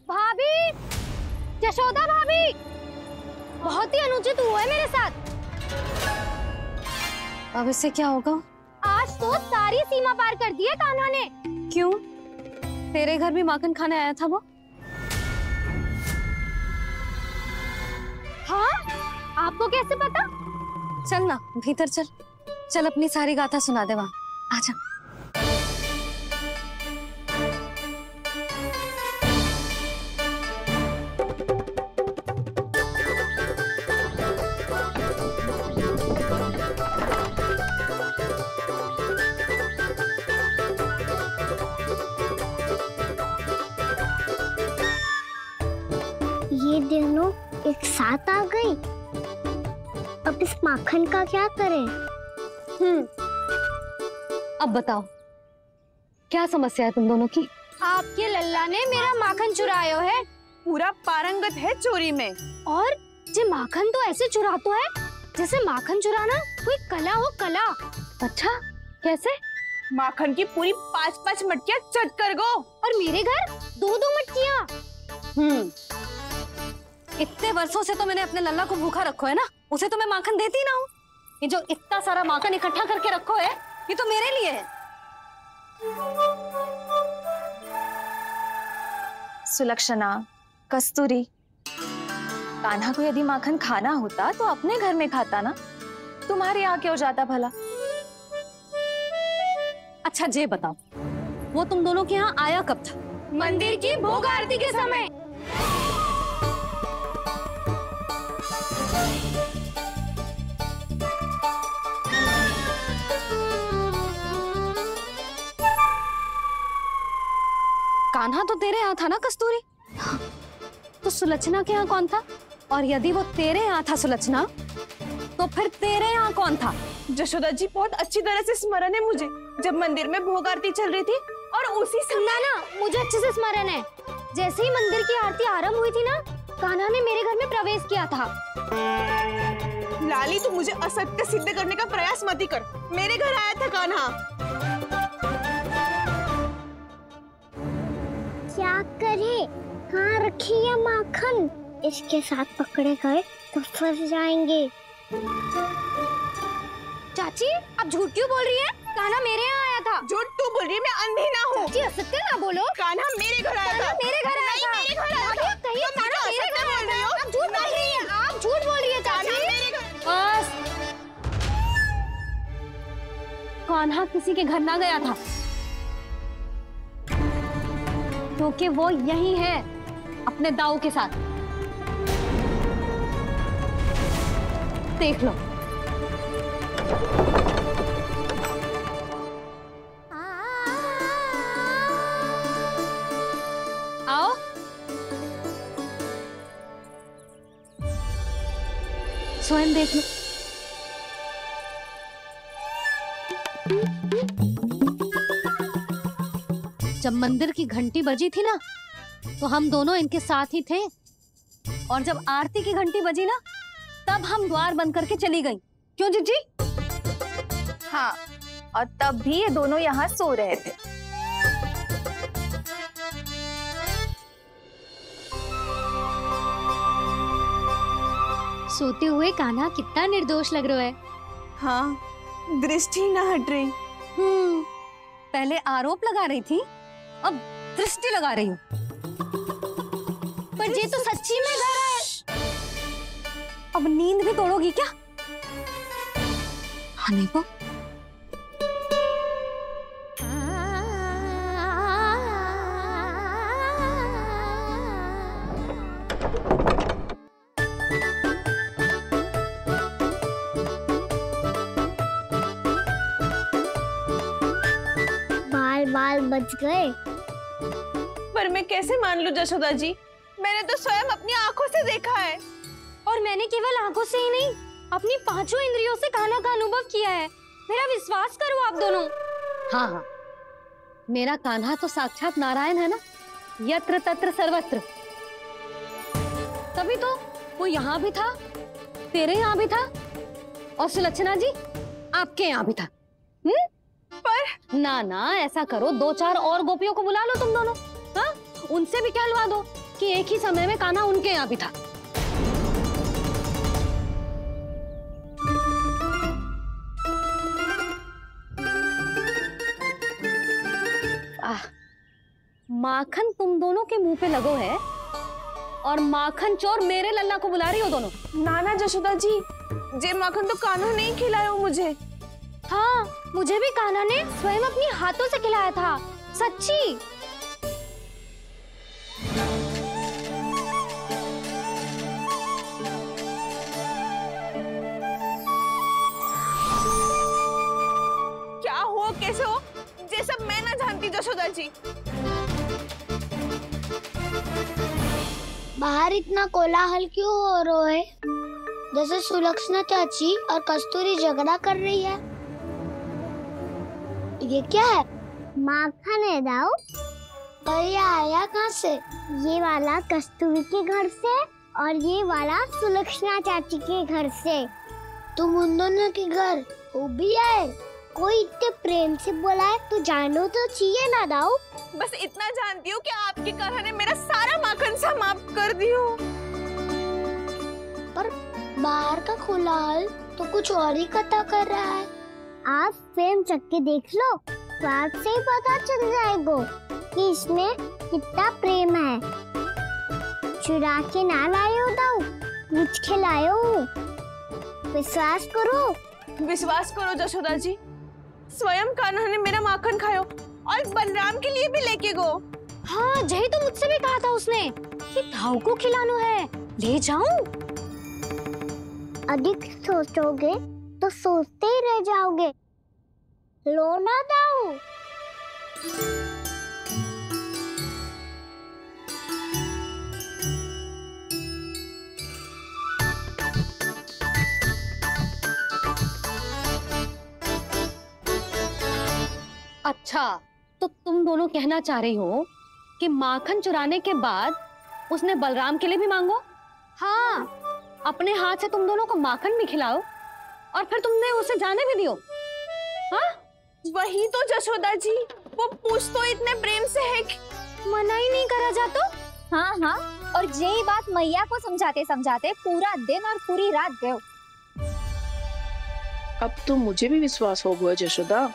भाभी, यशोदा भाभी, बहुत ही अनुचित हुआ है मेरे साथ। अब इससे क्या होगा? आज तो सारी सीमा पार कर दी है कान्हा ने। क्यों? तेरे घर भी माखन खाने आया था वो? हाँ, आपको कैसे पता? चल ना भीतर चल, चल अपनी सारी गाथा सुना दे वहां। आजा। ये दोनों एक साथ आ गई। अब इस माखन का क्या करें? अब बताओ क्या समस्या है तुम दोनों की? आपके लल्ला ने मेरा माखन चुरायो है। पूरा पारंगत है चोरी में। और जे माखन तो ऐसे चुरातो है जैसे माखन चुराना कोई कला हो, कला। अच्छा, कैसे? माखन की पूरी 5-5 मटकियां चट कर गो। और मेरे घर 2-2 मटकियां। इतने वर्षों से तो मैंने अपने लल्ला को भूखा रखो है ना, उसे तो मैं माखन देती ना हूँ। ये जो इतना सारा माखन इकट्ठा करके रखो है, ये तो मेरे लिए है। सुलक्षणा, कस्तूरी, कान्हा को यदि माखन खाना होता तो अपने घर में खाता ना, तुम्हारे यहाँ क्यों जाता भला? अच्छा ये बताओ, वो तुम दोनों के यहाँ आया कब था? मंदिर की भोग आरती के समय। कान्हा तो तेरे यहाँ था ना कस्तूरी? तो सुलक्षणा के यहाँ कौन था? और यदि वो तेरे यहाँ था सुलक्षणा, तो फिर तेरे यहाँ कौन था? यशोदा जी, बहुत अच्छी तरह से स्मरण है मुझे, जब मंदिर में भोग आरती चल रही थी और उसी समय ना, मुझे अच्छे से स्मरण है। जैसे ही मंदिर की आरती आरंभ हुई थी ना, कान्हा ने मेरे घर में प्रवेश किया था। लाली, तू मुझे असत्य सिद्ध करने का प्रयास मत ही कर। मेरे घर आया था कान्हा। क्या करे? कहाँ रखी है माखन? इसके साथ पकड़े गए तो फंस जाएंगे। चाची, आप झूठ क्यों बोल रही हैं? कान्हा मेरे यहाँ आया था। झूठ तू बोल रही है? मैं अंधी ना हूँ। चाची, असत्य ना बोलो। कान्हा मेरे घर आया था। मेरे घर आया था। मेरे घर आया था। कहिए कान्हा मेरे घर बोल रही हो? आप झूठ बोल रही हैं। आप झूठ बोल रही है चाची। बस, कान्हा किसी के घर ना गया था, क्योंकि वो यही है अपने दाऊ के साथ। देख लो। आओ। स्वयं देख लो। जब मंदिर की घंटी बजी थी ना, तो हम दोनों इनके साथ ही थे, और जब आरती की घंटी बजी ना, तब हम द्वार बंद करके चली गई। क्यों जीजी? हाँ, और तब भी ये दोनों यहाँ सो रहे थे। सोते हुए कान्हा कितना निर्दोष लग रहा है। हाँ, दृष्टि ना हट रही। पहले आरोप लगा रही थी, अब दृष्टि लगा रही हूँ। पर ये तो सच्ची में घर है। अब नींद भी तोड़ोगी क्या? हाँ, नहीं वो बाल बच गए। पर मैं कैसे मान लूं यशोदा जी? मैंने तो स्वयं अपनी आंखों से देखा है। और मैंने केवल आंखों से ही नहीं, अपनी 5 इंद्रियों से कान्हा का अनुभव किया है। मेरा विश्वास करो आप दोनों। हाँ हाँ, मेरा कान्हा तो साक्षात नारायण है ना, यत्र तत्र सर्वत्र। तभी तो वो यहाँ भी था, तेरे यहाँ भी था, और सुलक्षणा जी आपके यहाँ भी था। पर ना ना, ऐसा करो, 2-4 और गोपियों को बुला लो तुम दोनों। हाँ, उनसे भी कहलवा दो कि एक ही समय में कान्हा उनके यहाँ भी था। माखन तुम दोनों के मुंह पे लगो है और माखन चोर मेरे लल्ला को बुला रही हो दोनों। नाना जशोदा जी, जे माखन तो कान्हा ने ही खिलाया मुझे। हाँ, मुझे भी कान्हा ने स्वयं अपनी हाथों से खिलाया था, सच्ची। क्या हो कैसे हो, ये सब मैं ना जानती जशोदा जी। बाहर इतना कोलाहल क्यों हो रहा है? जैसे सुलक्षणा चाची और कस्तूरी झगड़ा कर रही है। ये क्या है? माखन है दाऊ। और ये आया कहाँ से? ये वाला कस्तूरी के घर से और ये वाला सुलक्षणा चाची के घर से। तुम उन दोनों के घर वो भी आए? कोई इतने प्रेम से बोला है तो जानो तो चाहिए ना दाऊ। बस इतना जानती हूँ कि आपके कान्हा ने मेरा सारा माखन समाप्त कर दियो। पर बाहर का कोलाहल तो कुछ और ही कथा कर रहा है। आप फिल्म चख के देख लो तो आपसे ही पता चल जाएगा कि इसमें कितना प्रेम है। चुरा के ना लाए हो दाऊ, कुछ खिलाए हो। विश्वास करो जशोदा जी, स्वयं कान्हा ने मेरा माखन खायो और बलराम के लिए भी लेके गो। हाँ, जही तो मुझसे भी कहा था उसने कि दाऊ को खिलाना है, ले जाऊं। अधिक सोचोगे तो सोचते ही रह जाओगे। लो ना दाऊ। अच्छा, तो तुम दोनों कहना चाह रही हो कि माखन चुराने के बाद उसने बलराम के लिए भी मांगो? हाँ, अपने हाथ से तुम दोनों को माखन भी खिलाओ और फिर तुमने उसे जाने भी दियो। हाँ? वही तो जशोदा जी, वो पूछ तो इतने प्रेम से है कि मना ही नहीं करा जाता। हाँ हाँ, और यही बात मैया को समझाते समझाते पूरा दिन और पूरी रात गयो। अब तो मुझे भी विश्वास हो गया जशोदा,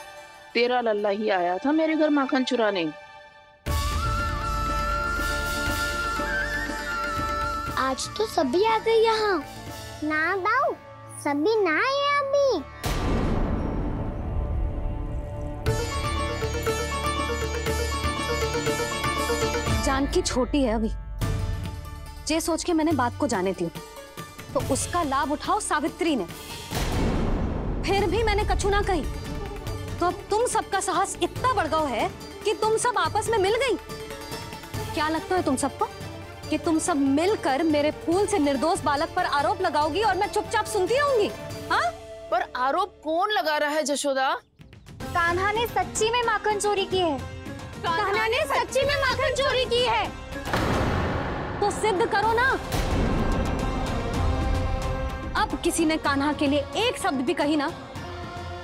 तेरा लल्ला ही आया था मेरे घर माखन चुराने। आज तो सभी आ गए यहाँ। ना दाऊ, सभी ना आए अभी। जानकी छोटी है अभी, ये सोच के मैंने बात को जाने दी तो उसका लाभ उठाओ सावित्री ने। फिर भी मैंने कछु ना कही तो अब तुम सबका साहस इतना बढ़ गया है कि तुम सब आपस में मिल गई। क्या लगता है तुम सबको कि तुम सब मिलकर मेरे फूल से निर्दोष बालक पर आरोप लगाओगी और मैं चुपचाप सुनती रहूंगी? हाँ? पर आरोप कौन लगा रहा है जशोदा? कान्हा ने सच्ची में माखन चोरी की है। कान्हा ने सच्ची में माखन चोरी की है। तो सिद्ध करो ना। अब किसी ने कान्हा के लिए एक शब्द भी कही ना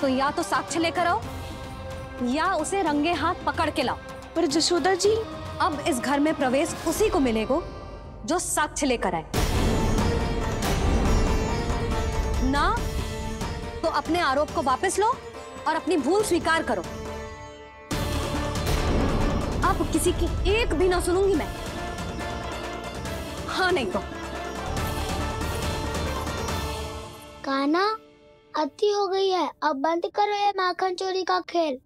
तो या तो साक्ष्य लेकर आओ या उसे रंगे हाथ पकड़ के लाओ। पर जशोदा जी, अब इस घर में प्रवेश उसी को मिलेगा जो साक्ष्य लेकर आए। ना तो अपने आरोप को वापस लो और अपनी भूल स्वीकार करो। अब किसी की एक भी ना सुनूंगी मैं। हाँ नहीं तो कान्हा, अति हो गई है, अब बंद करो ये माखन चोरी का खेल।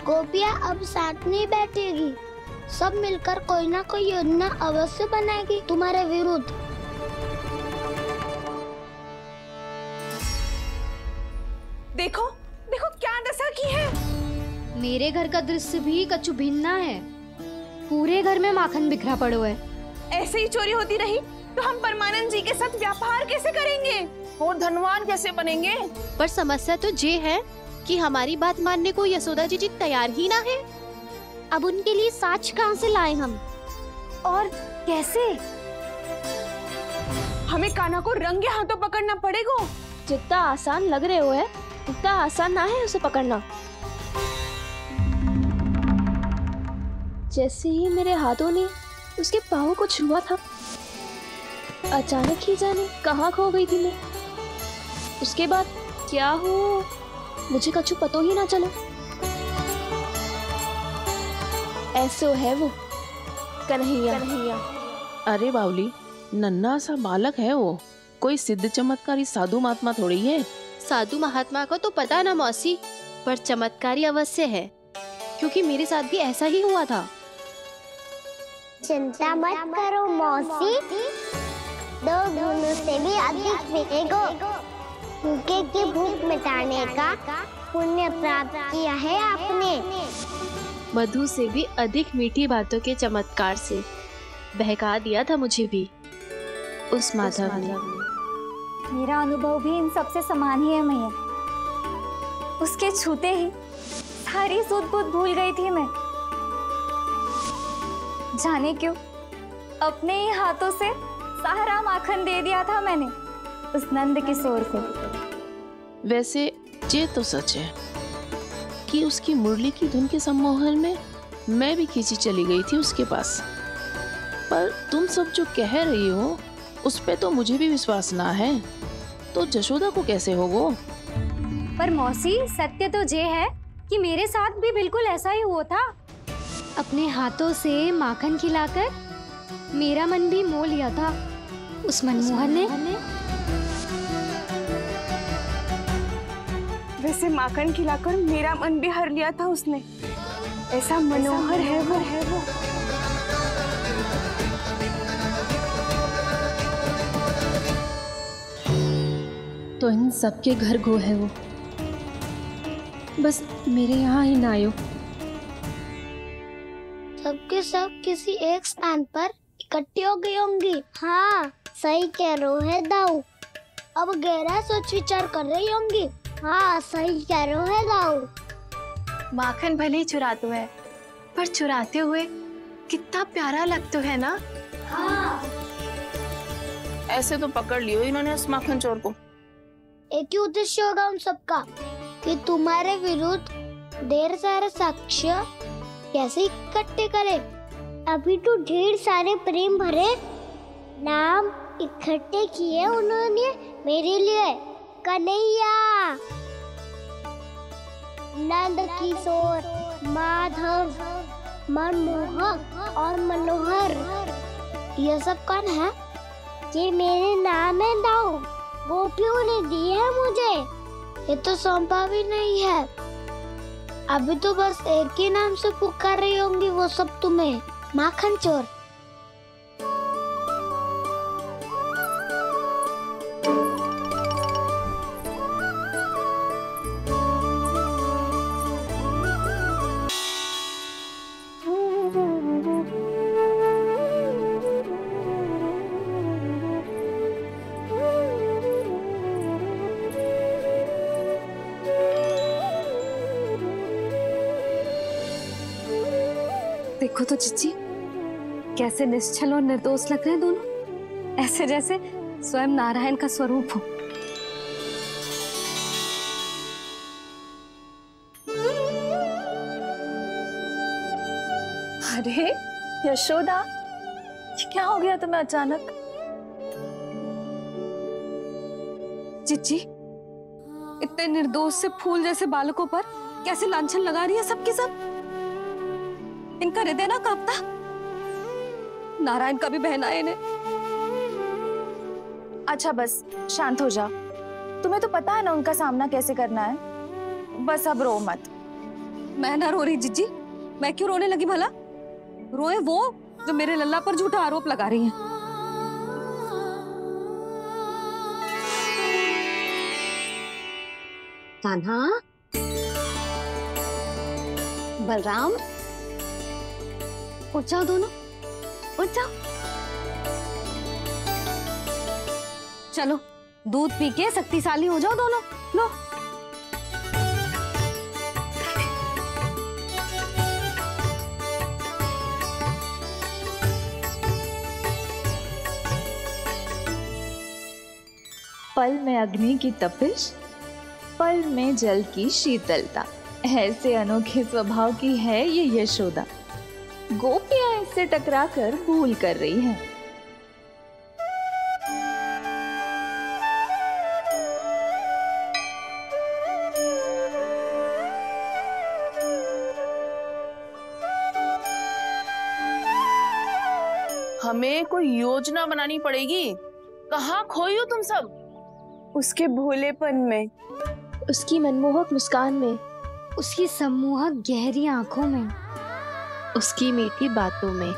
गोपिया अब साथ नहीं बैठेगी, सब मिलकर कोई ना कोई योजना अवश्य बनाएगी तुम्हारे विरुद्ध। देखो देखो क्या दशा की है। मेरे घर का दृश्य भी कछु भिन्न है। पूरे घर में माखन बिखरा पड़ो है। ऐसे ही चोरी होती रही तो हम परमानंद जी के साथ व्यापार कैसे करेंगे और धनवान कैसे बनेंगे? पर समस्या तो ये है कि हमारी बात मानने को यशोदा जी तैयार ही ना है। अब उनके लिए साक्ष्य कहाँ से लाए हम और कैसे? हमें कान्हा को रंगे हाथों पकड़ना पड़ेगा। जितना आसान लग रहे हो है उतना आसान ना है उसे पकड़ना। जैसे ही मेरे हाथों ने उसके पाँव को छुआ था, अचानक ही जाने कहाँ खो गई थी मैं। उसके बाद क्या हो मुझे कछु पता ही ना चला। ऐसो है वो कन्हैया। अरे बावली, नन्हा सा बालक है वो, कोई सिद्ध चमत्कारी साधु महात्मा थोड़ी है। साधु महात्मा को तो पता ना मौसी, पर चमत्कारी अवश्य है, क्योंकि मेरे साथ भी ऐसा ही हुआ था। चिंता मत करो मौसी, 2 गुणों से भी अधिक मिलेगा। भूखे की भूख मिटाने का पुण्य प्राप्त किया है आपने। मधु से भी अधिक मीठी बातों के चमत्कार से बहका दिया था मुझे भी उस माधव ने। मेरा अनुभव भी इन सबसे समान ही है मैया। उसके छूते ही सारी सूध बूध भूल गई थी मैं। जाने क्यों अपने ही हाथों से सारा माखन दे दिया था मैंने उस नंद किशोर को। वैसे ये तो सच है कि उसकी मुरली की धुन के सम्मोहन में मैं भी खींची चली गई थी उसके पास। पर तुम सब जो कह रही हो उस पे तो मुझे भी विश्वास ना है, तो जशोदा को कैसे होगो? पर मौसी, सत्य तो ये है कि मेरे साथ भी बिल्कुल ऐसा ही हुआ था। अपने हाथों से माखन खिलाकर मेरा मन भी मोह लिया था उस मनमोहन ने। वैसे माखन खिलाकर मेरा मन भी हर लिया था उसने। ऐसा मनोहर है वो। तो इन सबके घर गो है वो, बस मेरे यहाँ ही ना आयो। सबके सब किसी एक स्थान पर इकट्ठी हो गई होंगी। हाँ सही कह रहे है दाऊ। अब गहरा सोच विचार कर रही होंगी। हाँ सही कह रहे है दाऊ। माखन भले ही चुराते है, पर चुराते हुए कितना प्यारा लगता है ना। हाँ ऐसे तो पकड़ लियो इन्होंने उस माखन चोर को। एक ही उद्देश्य होगा उन सबका कि तुम्हारे विरुद्ध ढेर सारे साक्ष्य कैसे इकट्ठे करे। अभी तो ढेर सारे प्रेम भरे नाम इकट्ठे किए उन्होंने मेरे लिए। कन्हैया, नंद किशोर, माधव, मनमोहक और मनोहर, ये सब कौन है? ये मेरे नाम है दाऊ। गोपियों ने दी है मुझे, ये तो सौंपा भी नहीं है। अभी तो बस एक ही नाम से पुकार रही होंगी वो सब तुम्हें, माखन चोर। देखो तो चिच्ची, कैसे निश्चल और निर्दोष लग रहे हैं दोनों, ऐसे जैसे स्वयं नारायण का स्वरूप हो। अरे यशोदा, ये क्या हो गया तुम्हें अचानक? चिच्ची, इतने निर्दोष से फूल जैसे बालकों पर कैसे लांछन लगा रही है सबकी सब। इनका हृदय ना कांपता? नारायण का भी बहना है इन्हें। अच्छा बस शांत हो जाओ, तुम्हें तो पता है ना उनका सामना कैसे करना है। बस अब रो मत। मैं ना रो रही जिज्जी, मैं क्यों रोने लगी भला? रोए वो जो मेरे लल्ला पर झूठा आरोप लगा रही हैं। कान्हा, बलराम, उठ जाओ दोनों, उठ जाओ। चलो दूध पी के शक्तिशाली हो जाओ दोनों। लो। पल में अग्नि की तपिश, पल में जल की शीतलता, ऐसे अनोखे स्वभाव की है ये यशोदा। गोपियां इससे टकराकर भूल कर रही हैं। हमें कोई योजना बनानी पड़ेगी। कहाँ खोई हो तुम सब? उसके भोलेपन में, उसकी मनमोहक मुस्कान में, उसकी सम्मोहक गहरी आंखों में, उसकी मीठी बातों में,